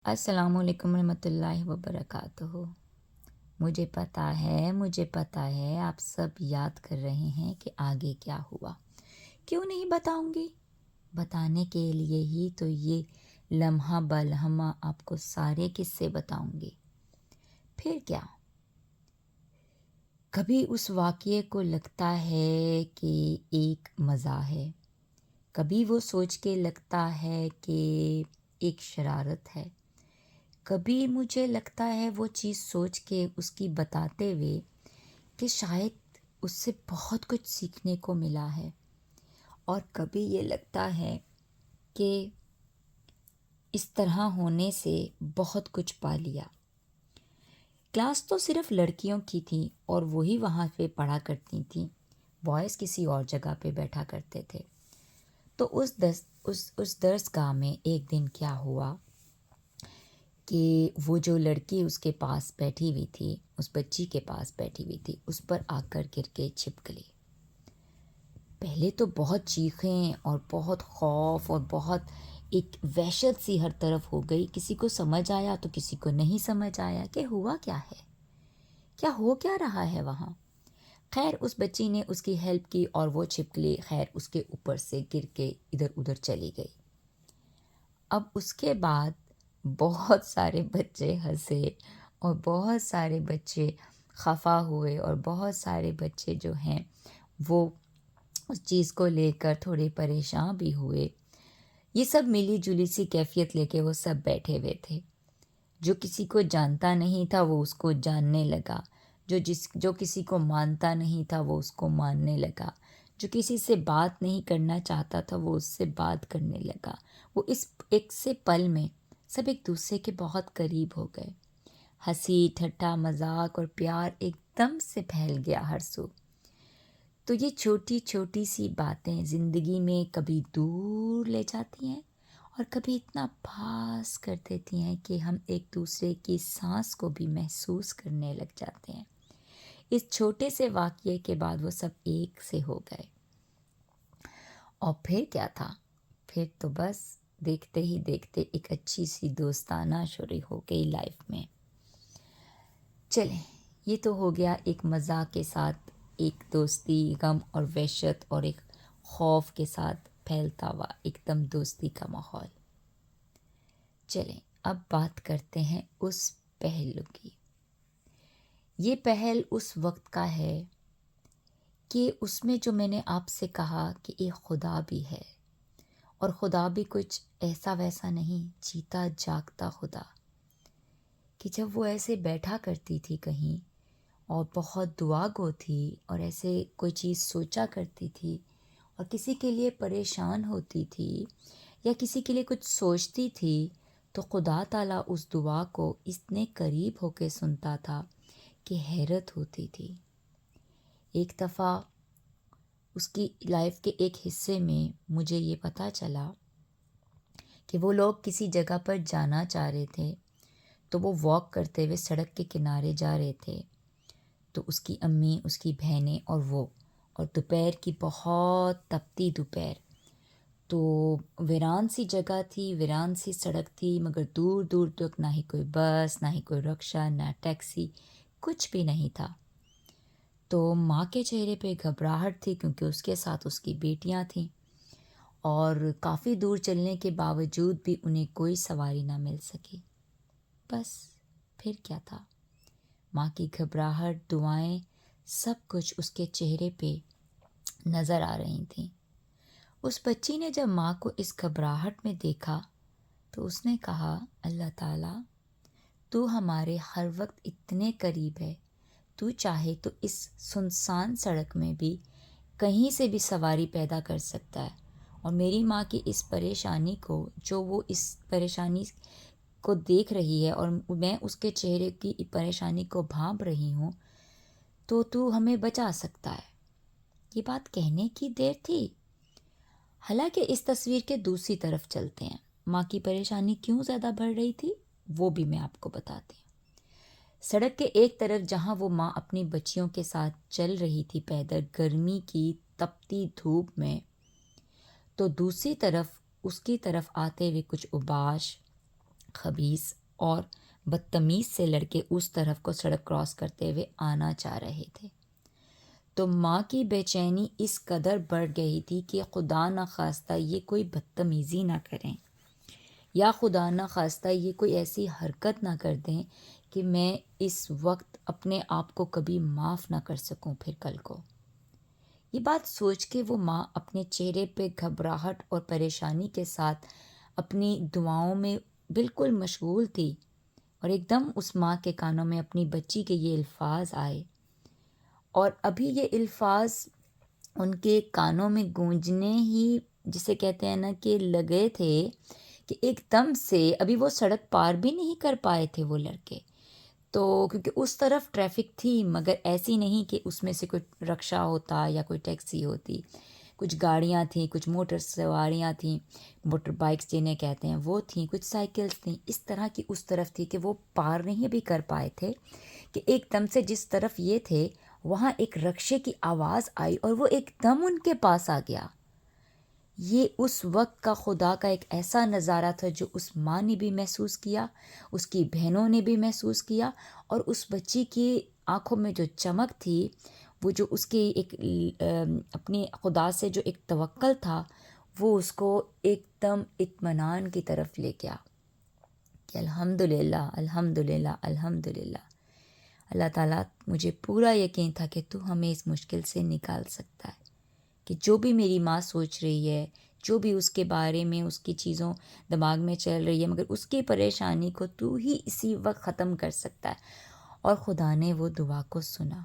السلام علیکم ورحمۃ اللہ وبرکاتہ۔ مجھے پتہ ہے آپ سب یاد کر رہے ہیں کہ آگے کیا ہوا۔ کیوں نہیں بتاؤں گی؟ بتانے کے لیے ہی تو یہ لمحہ بلمحہ آپ کو سارے قصے بتاؤں گی۔ پھر کیا؟ کبھی اس واقعے کو لگتا ہے کہ ایک مزہ ہے، کبھی وہ سوچ کے لگتا ہے کہ ایک شرارت ہے، کبھی مجھے لگتا ہے وہ چیز سوچ کے اس کی بتاتے ہوئے کہ شاید اس سے بہت کچھ سیکھنے کو ملا ہے، اور کبھی یہ لگتا ہے کہ اس طرح ہونے سے بہت کچھ پا لیا۔ کلاس تو صرف لڑکیوں کی تھی اور وہی وہاں پہ پڑھا کرتی تھیں، بوائز کسی اور جگہ پہ بیٹھا کرتے تھے۔ تو اس درس گاہ میں ایک دن کیا ہوا کہ وہ جو لڑکی اس کے پاس بیٹھی ہوئی تھی، اس بچی کے پاس بیٹھی ہوئی تھی، اس پر آ کر گر کے چھپ گئی۔ پہلے تو بہت چیخیں اور بہت خوف اور بہت ایک وحشت سی ہر طرف ہو گئی۔ کسی کو سمجھ آیا تو کسی کو نہیں سمجھ آیا کہ ہوا کیا ہے، کیا ہو کیا رہا ہے وہاں۔ خیر اس بچی نے اس کی ہیلپ کی اور وہ چھپکلی خیر اس کے اوپر سے گر کے ادھر ادھر چلی گئی۔ اب اس کے بعد بہت سارے بچے ہنسے اور بہت سارے بچے خفا ہوئے اور بہت سارے بچے جو ہیں وہ اس چیز کو لے کر تھوڑے پریشان بھی ہوئے۔ یہ سب ملی جلی سی کیفیت لے کے وہ سب بیٹھے ہوئے تھے۔ جو کسی کو جانتا نہیں تھا وہ اس کو جاننے لگا، جو کسی کو مانتا نہیں تھا وہ اس کو ماننے لگا، جو کسی سے بات نہیں کرنا چاہتا تھا وہ اس سے بات کرنے لگا۔ وہ اس ایک سے پل میں سب ایک دوسرے کے بہت قریب ہو گئے۔ ہنسی ٹھٹا مذاق اور پیار ایک دم سے پھیل گیا ہر سو۔ تو یہ چھوٹی چھوٹی سی باتیں زندگی میں کبھی دور لے جاتی ہیں اور کبھی اتنا پاس کر دیتی ہیں کہ ہم ایک دوسرے کی سانس کو بھی محسوس کرنے لگ جاتے ہیں۔ اس چھوٹے سے واقعے کے بعد وہ سب ایک سے ہو گئے، اور پھر کیا تھا؟ پھر تو بس دیکھتے ہی دیکھتے ایک اچھی سی دوستانہ شروع ہو گئی لائف میں۔ چلیں یہ تو ہو گیا ایک مزاح کے ساتھ ایک دوستی، غم اور وحشت اور ایک خوف کے ساتھ پھیلتا ہوا ایک دم دوستی کا ماحول۔ چلیں اب بات کرتے ہیں اس پہلو کی۔ یہ پہل اس وقت کا ہے کہ اس میں جو میں نے آپ سے کہا کہ ایک خدا بھی ہے، اور خدا بھی کچھ ایسا ویسا نہیں، جیتا جاگتا خدا، کہ جب وہ ایسے بیٹھا کرتی تھی کہیں اور بہت دعا گو تھی اور ایسے کوئی چیز سوچا کرتی تھی اور کسی کے لیے پریشان ہوتی تھی یا کسی کے لیے کچھ سوچتی تھی، تو خدا تعالیٰ اس دعا کو اتنے قریب ہو کے سنتا تھا کہ حیرت ہوتی تھی۔ ایک دفعہ اس کی لائف کے ایک حصے میں مجھے یہ پتہ چلا کہ وہ لوگ کسی جگہ پر جانا چاہ رہے تھے، تو وہ واک کرتے ہوئے سڑک کے کنارے جا رہے تھے، تو اس کی امی، اس کی بہنیں اور وہ، اور دوپہر کی بہت تپتی دوپہر، تو ویران سی جگہ تھی، ویران سی سڑک تھی، مگر دور دور تک نہ ہی کوئی بس، نہ ہی کوئی رکشہ، نہ ٹیکسی، کچھ بھی نہیں تھا۔ تو ماں کے چہرے پہ گھبراہٹ تھی کیونکہ اس کے ساتھ اس کی بیٹیاں تھیں، اور کافی دور چلنے کے باوجود بھی انہیں کوئی سواری نہ مل سکی۔ بس پھر کیا تھا؟ ماں کی گھبراہٹ، دعائیں، سب کچھ اس کے چہرے پہ نظر آ رہی تھیں۔ اس بچی نے جب ماں کو اس گھبراہٹ میں دیکھا تو اس نے کہا، اللہ تعالیٰ تو ہمارے ہر وقت اتنے قریب ہے، تو چاہے تو اس سنسان سڑک میں بھی کہیں سے بھی سواری پیدا کر سکتا ہے، اور میری ماں کی اس پریشانی کو، جو وہ اس پریشانی کو دیکھ رہی ہے اور میں اس کے چہرے کی پریشانی کو بھانپ رہی ہوں، تو ہمیں بچا سکتا ہے۔ یہ بات کہنے کی دیر تھی۔ حالانکہ اس تصویر کے دوسری طرف چلتے ہیں، ماں کی پریشانی کیوں زیادہ بڑھ رہی تھی وہ بھی میں آپ کو بتاتی ہوں۔ سڑک کے ایک طرف جہاں وہ ماں اپنی بچیوں کے ساتھ چل رہی تھی پیدل گرمی کی تپتی دھوپ میں، تو دوسری طرف اس کی طرف آتے ہوئے کچھ اوباش، خبیث اور بدتمیز سے لڑکے اس طرف کو سڑک کراس کرتے ہوئے آنا چاہ رہے تھے، تو ماں کی بے چینی اس قدر بڑھ گئی تھی کہ خدا نخواستہ یہ کوئی بدتمیزی نہ کریں، یا خدا نخواستہ یہ کوئی ایسی حرکت نہ کر دیں کہ میں اس وقت اپنے آپ کو کبھی معاف نہ کر سکوں پھر کل کو۔ یہ بات سوچ کے وہ ماں اپنے چہرے پہ گھبراہٹ اور پریشانی کے ساتھ اپنی دعاؤں میں بالکل مشغول تھی، اور ایک دم اس ماں کے کانوں میں اپنی بچی کے یہ الفاظ آئے، اور ابھی یہ الفاظ ان کے کانوں میں گونجنے ہی، جسے کہتے ہیں نا کہ لگے تھے، کہ ایک دم سے ابھی وہ سڑک پار بھی نہیں کر پائے تھے وہ لڑکے، تو کیونکہ اس طرف ٹریفک تھی، مگر ایسی نہیں کہ اس میں سے کوئی رکشہ ہوتا یا کوئی ٹیکسی ہوتی، کچھ گاڑیاں تھیں، کچھ موٹر سواریاں تھیں، موٹر بائکس جنہیں کہتے ہیں وہ تھیں، کچھ سائیکلز تھیں، اس طرح کی اس طرف تھی کہ وہ پار نہیں بھی کر پائے تھے، کہ ایک دم سے جس طرف یہ تھے وہاں ایک رکشے کی آواز آئی اور وہ ایک دم ان کے پاس آ گیا۔ یہ اس وقت کا خدا کا ایک ایسا نظارہ تھا جو اس ماں نے بھی محسوس کیا، اس کی بہنوں نے بھی محسوس کیا، اور اس بچی کی آنکھوں میں جو چمک تھی، وہ جو اس کی ایک اپنی خدا سے جو ایک توکل تھا، وہ اس کو ایک دم اطمینان کی طرف لے گیا کہ الحمدللہ الحمدللہ الحمدللہ، اللہ تعالیٰ مجھے پورا یقین تھا کہ تو ہمیں اس مشکل سے نکال سکتا ہے، کہ جو بھی میری ماں سوچ رہی ہے، جو بھی اس کے بارے میں اس کی چیزوں دماغ میں چل رہی ہے، مگر اس کی پریشانی کو تو ہی اسی وقت ختم کر سکتا ہے۔ اور خدا نے وہ دعا کو سنا،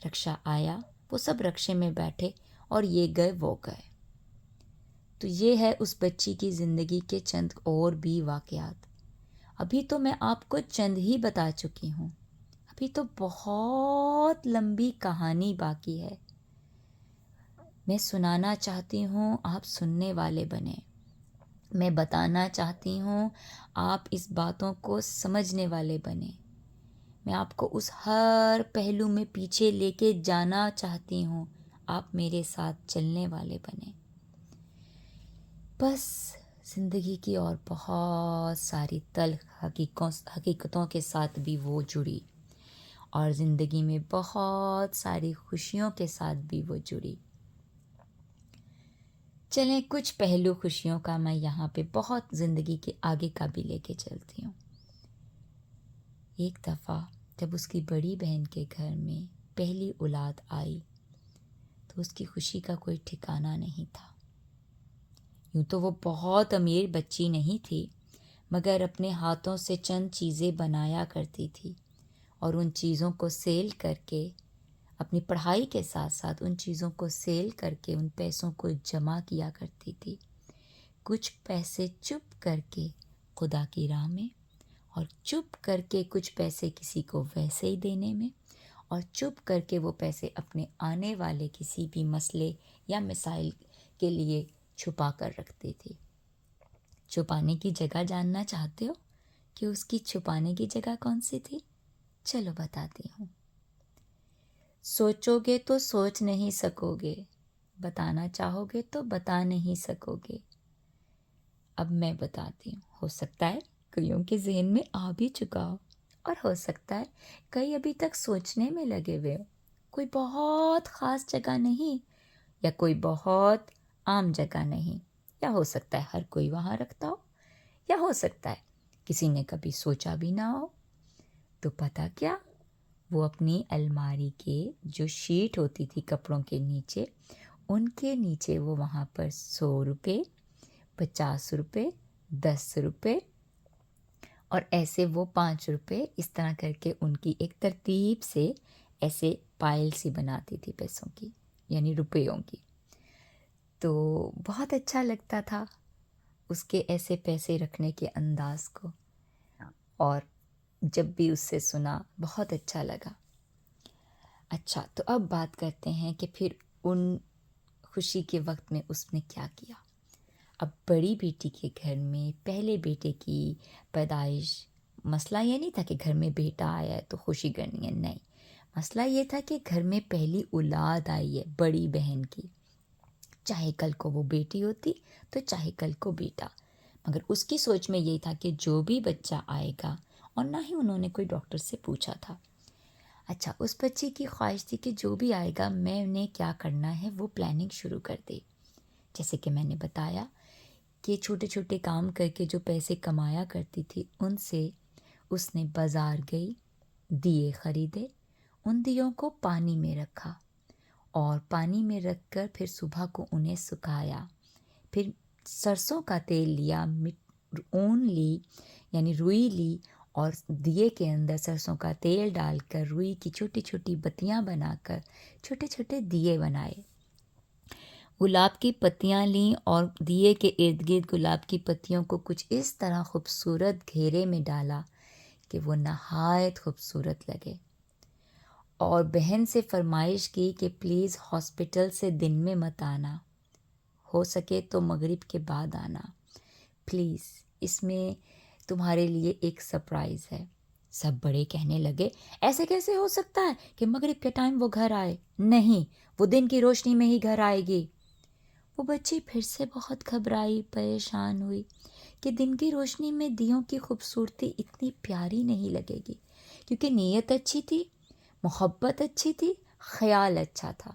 رکشہ آیا، وہ سب رکشے میں بیٹھے، اور یہ گئے وہ گئے۔ تو یہ ہے اس بچی کی زندگی کے چند اور بھی واقعات۔ ابھی تو میں آپ کو چند ہی بتا چکی ہوں، ابھی تو بہت لمبی کہانی باقی ہے۔ میں سنانا چاہتی ہوں، آپ سننے والے بنیں۔ میں بتانا چاہتی ہوں، آپ اس باتوں کو سمجھنے والے بنیں۔ میں آپ کو اس ہر پہلو میں پیچھے لے کے جانا چاہتی ہوں، آپ میرے ساتھ چلنے والے بنیں۔ بس زندگی کی اور بہت ساری تلخ حقیقتوں کے ساتھ بھی وہ جڑی، اور زندگی میں بہت ساری خوشیوں کے ساتھ بھی وہ جڑی۔ چلیں کچھ پہلو خوشیوں کا میں یہاں پہ بہت زندگی کے آگے کا بھی لے کے چلتی ہوں۔ ایک دفعہ جب اس کی بڑی بہن کے گھر میں پہلی اولاد آئی تو اس کی خوشی کا کوئی ٹھکانہ نہیں تھا۔ یوں تو وہ بہت امیر بچی نہیں تھی، مگر اپنے ہاتھوں سے چند چیزیں بنایا کرتی تھی، اور ان چیزوں کو سیل کر کے اپنی پڑھائی کے ساتھ ساتھ ان چیزوں کو سیل کر کے ان پیسوں کو جمع کیا کرتی تھی، کچھ پیسے چپ کر کے خدا کی راہ میں، اور چپ کر کے کچھ پیسے کسی کو ویسے ہی دینے میں، اور چپ کر کے وہ پیسے اپنے آنے والے کسی بھی مسئلے یا مسائل کے لیے چھپا کر رکھتی تھی۔ چھپانے کی جگہ جاننا چاہتے ہو کہ اس کی چھپانے کی جگہ کون سی تھی؟ چلو بتاتی ہوں۔ سوچو گے تو سوچ نہیں سکو گے، بتانا چاہو گے تو بتا نہیں سکو گے۔ اب میں بتاتی ہوں، ہو سکتا ہے کئیوں کے ذہن میں آ بھی چکا ہو، اور ہو سکتا ہے کئی ابھی تک سوچنے میں لگے ہوئے ہو۔ کوئی بہت خاص جگہ نہیں، یا کوئی بہت عام جگہ نہیں، یا ہو سکتا ہے ہر کوئی وہاں رکھتا ہو، یا ہو سکتا ہے کسی نے کبھی سوچا بھی نہ ہو۔ تو پتہ کیا، وہ اپنی الماری کے جو شیٹ ہوتی تھی کپڑوں کے نیچے، ان کے نیچے وہ وہاں پر 100 روپے، 50 روپے، 10 روپے، اور ایسے وہ 5 روپے، اس طرح کر کے ان کی ایک ترتیب سے ایسے پائل سی بناتی تھی پیسوں کی، یعنی روپیوں کی۔ تو بہت اچھا لگتا تھا اس کے ایسے پیسے رکھنے کے انداز کو، اور جب بھی اس سے سنا بہت اچھا لگا۔ اچھا، تو اب بات کرتے ہیں کہ پھر ان خوشی کے وقت میں اس نے کیا کیا۔ اب بڑی بیٹی کے گھر میں پہلے بیٹے کی پیدائش، مسئلہ یہ نہیں تھا کہ گھر میں بیٹا آیا ہے تو خوشی کرنی ہے، نہیں، مسئلہ یہ تھا کہ گھر میں پہلی اولاد آئی ہے بڑی بہن کی، چاہے کل کو وہ بیٹی ہوتی تو چاہے کل کو بیٹا، مگر اس کی سوچ میں یہی تھا کہ جو بھی بچہ آئے گا، اور نہ ہی انہوں نے کوئی ڈاکٹر سے پوچھا تھا. اچھا، اس بچے کی خواہش تھی کہ جو بھی آئے گا میں انہیں کیا کرنا ہے وہ پلاننگ شروع کر دے. جیسے کہ میں نے بتایا کہ چھوٹے چھوٹے کام کر کے جو پیسے کمایا کرتی تھی ان سے اس نے بازار گئی، دیے خریدے، ان دیوں کو پانی میں رکھا اور پانی میں رکھ کر پھر صبح کو انہیں سکھایا. پھر سرسوں کا تیل لیا، اون لی یعنی روئی لی، اور دیے کے اندر سرسوں کا تیل ڈال کر روئی کی چھوٹی چھوٹی بتیاں بنا کر چھوٹے چھوٹے دیے بنائے. گلاب کی پتیاں لیں اور دیے کے ارد گرد گلاب کی پتیوں کو کچھ اس طرح خوبصورت گھیرے میں ڈالا کہ وہ نہایت خوبصورت لگے. اور بہن سے فرمائش کی کہ پلیز ہاسپٹل سے دن میں مت آنا، ہو سکے تو مغرب کے بعد آنا پلیز، اس میں تمہارے لیے ایک سرپرائز ہے. سب بڑے کہنے لگے ایسے کیسے ہو سکتا ہے کہ مغرب کے ٹائم وہ گھر آئے؟ نہیں، وہ دن کی روشنی میں ہی گھر آئے گی. وہ بچی پھر سے بہت گھبرائی، پریشان ہوئی کہ دن کی روشنی میں دیوں کی خوبصورتی اتنی پیاری نہیں لگے گی، کیونکہ نیت اچھی تھی، محبت اچھی تھی، خیال اچھا تھا.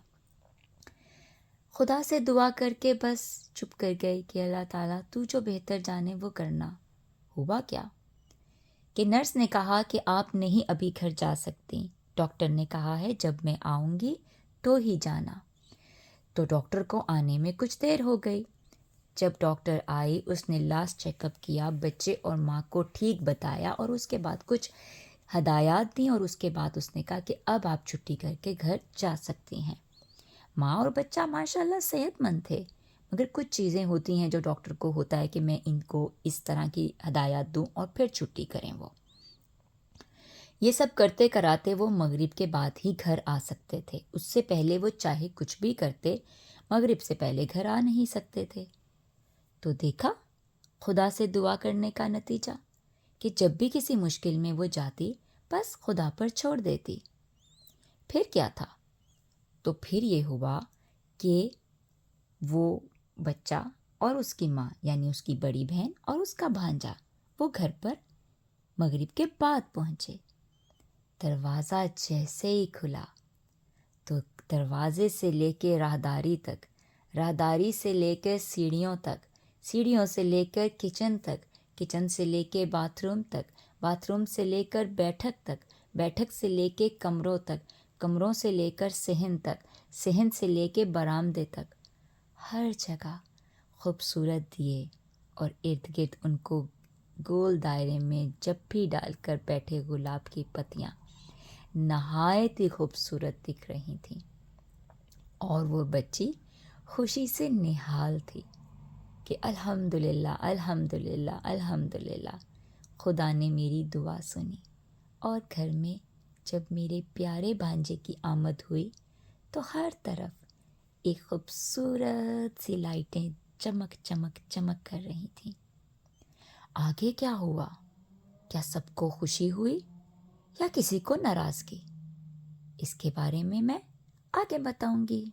خدا سے دعا کر کے بس چپ کر گئی کہ اللہ تعالیٰ تو جو بہتر جانے وہ کرنا. ہوا کیا کہ نرس نے کہا کہ آپ نہیں ابھی گھر جا سکتی، ڈاکٹر نے کہا ہے جب میں آؤں گی تو ہی جانا. تو ڈاکٹر کو آنے میں کچھ دیر ہو گئی. جب ڈاکٹر آئی اس نے لاسٹ چیک اپ کیا، بچے اور ماں کو ٹھیک بتایا اور اس کے بعد کچھ ہدایات دیں، اور اس کے بعد اس نے کہا کہ اب آپ چھٹی کر کے گھر جا سکتی ہیں. ماں اور بچہ ماشاءاللہ صحت مند تھے، مگر کچھ چیزیں ہوتی ہیں جو ڈاکٹر کو ہوتا ہے کہ میں ان کو اس طرح کی ہدایات دوں اور پھر چھٹی کریں. وہ یہ سب کرتے کراتے وہ مغرب کے بعد ہی گھر آ سکتے تھے. اس سے پہلے وہ چاہے کچھ بھی کرتے مغرب سے پہلے گھر آ نہیں سکتے تھے. تو دیکھا خدا سے دعا کرنے کا نتیجہ، کہ جب بھی کسی مشکل میں وہ جاتی بس خدا پر چھوڑ دیتی. پھر کیا تھا؟ تو پھر یہ ہوا کہ وہ بچہ اور اس کی ماں یعنی اس کی بڑی بہن اور اس کا بھانجا وہ گھر پر مغرب کے بعد پہنچے. دروازہ جیسے ہی کھلا تو دروازے سے لے کے راہداری تک، راہداری سے لے کر سیڑھیوں تک، سیڑھیوں سے لے کر کچن تک، کچن سے لے کے باتھ روم تک، باتھ روم سے لے کر بیٹھک تک، بیٹھک سے لے کے کمروں تک، کمروں سے لے کر صحن تک، صحن سے لے کے برآمدے تک، ہر جگہ خوبصورت دیے اور ارد گرد ان کو گول دائرے میں جپھی ڈال کر بیٹھے گلاب کی پتیاں نہایت ہی خوبصورت دکھ رہی تھیں. اور وہ بچی خوشی سے نہال تھی کہ الحمدللہ الحمدللہ الحمدللہ خدا نے میری دعا سنی. اور گھر میں جب میرے پیارے بھانجے کی آمد ہوئی تو ہر طرف ایک خوبصورت سی لائٹیں چمک چمک چمک کر رہی تھیں. آگے کیا ہوا؟ کیا سب کو خوشی ہوئی یا کسی کو ناراضگی؟ اس کے بارے میں آگے بتاؤں گی.